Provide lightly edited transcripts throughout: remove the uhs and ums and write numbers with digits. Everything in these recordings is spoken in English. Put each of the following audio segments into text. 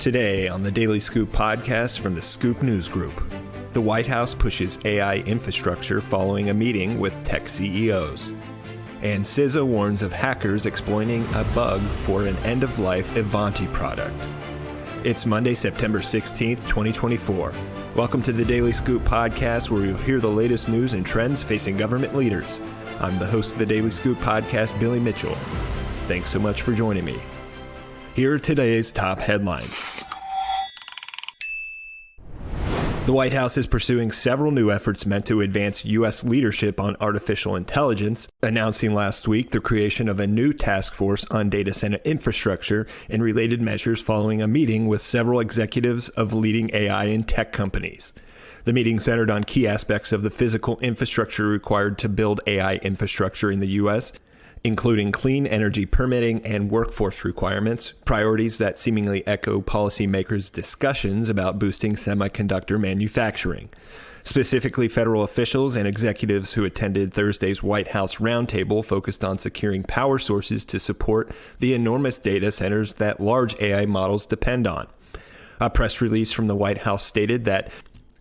Today on the Daily Scoop podcast from the Scoop News Group. The White House pushes AI infrastructure following a meeting with tech CEOs. And CISA warns of hackers exploiting a bug for an end-of-life Ivanti product. It's Monday, September 16th, 2024. Welcome to the Daily Scoop podcast, where you'll hear the latest news and trends facing government leaders. I'm the host of the Daily Scoop podcast, Billy Mitchell. Thanks so much for joining me. Here are today's top headlines. The White House is pursuing several new efforts meant to advance U.S. leadership on artificial intelligence, announcing last week the creation of a new task force on data center infrastructure and related measures following a meeting with several executives of leading AI and tech companies. The meeting centered on key aspects of the physical infrastructure required to build AI infrastructure in the U.S., including clean energy permitting and workforce requirements, priorities that seemingly echo policymakers' discussions about boosting semiconductor manufacturing. Specifically, federal officials and executives who attended Thursday's White House roundtable focused on securing power sources to support the enormous data centers that large AI models depend on. A press release from the White House stated that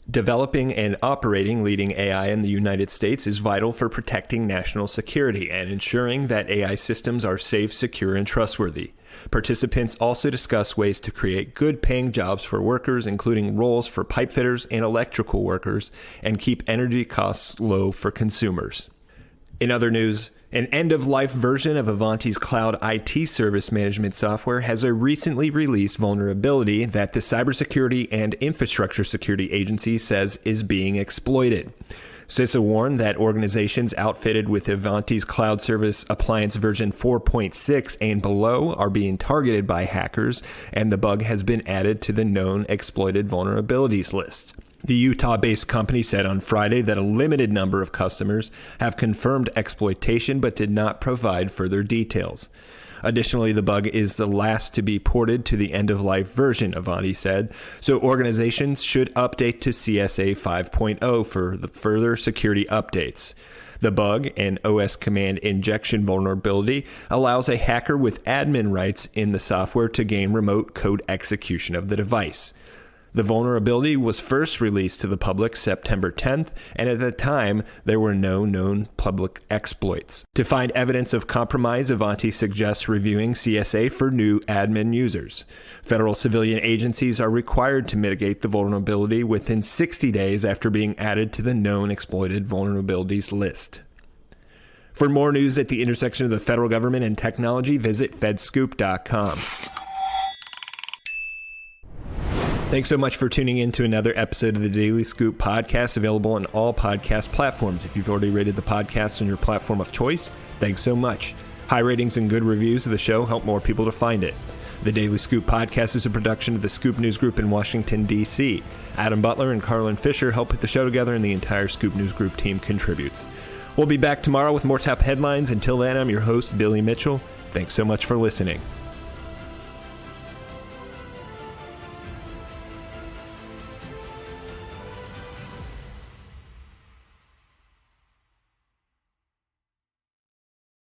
developing and operating leading AI in the United States is vital for protecting national security and ensuring that AI systems are safe, secure, and trustworthy. Participants also discuss ways to create good-paying jobs for workers, including roles for pipe fitters and electrical workers, and keep energy costs low for consumers. In other news, an end-of-life version of Ivanti's cloud IT service management software has a recently released vulnerability that the Cybersecurity and Infrastructure Security Agency says is being exploited. CISA warned that organizations outfitted with Ivanti's cloud service Appliance version 4.6 and below are being targeted by hackers, and the bug has been added to the known exploited vulnerabilities list. The Utah-based company said on Friday that a limited number of customers have confirmed exploitation but did not provide further details. Additionally, the bug is the last to be ported to the end-of-life version, Ivanti said, so organizations should update to CISA 5.0 for the further security updates. The bug, an OS command injection vulnerability, allows a hacker with admin rights in the software to gain remote code execution of the device. The vulnerability was first released to the public September 10th, and at the time, there were no known public exploits. To find evidence of compromise, Ivanti suggests reviewing CISA for new admin users. Federal civilian agencies are required to mitigate the vulnerability within 60 days after being added to the known exploited vulnerabilities list. For more news at the intersection of the federal government and technology, visit fedscoop.com. Thanks so much for tuning in to another episode of the Daily Scoop podcast, available on all podcast platforms. If you've already rated the podcast on your platform of choice, thanks so much. High ratings and good reviews of the show help more people to find it. The Daily Scoop podcast is a production of the Scoop News Group in Washington, D.C. Adam Butler and Carlin Fisher help put the show together, and the entire Scoop News Group team contributes. We'll be back tomorrow with more top headlines. Until then, I'm your host, Billy Mitchell. Thanks so much for listening.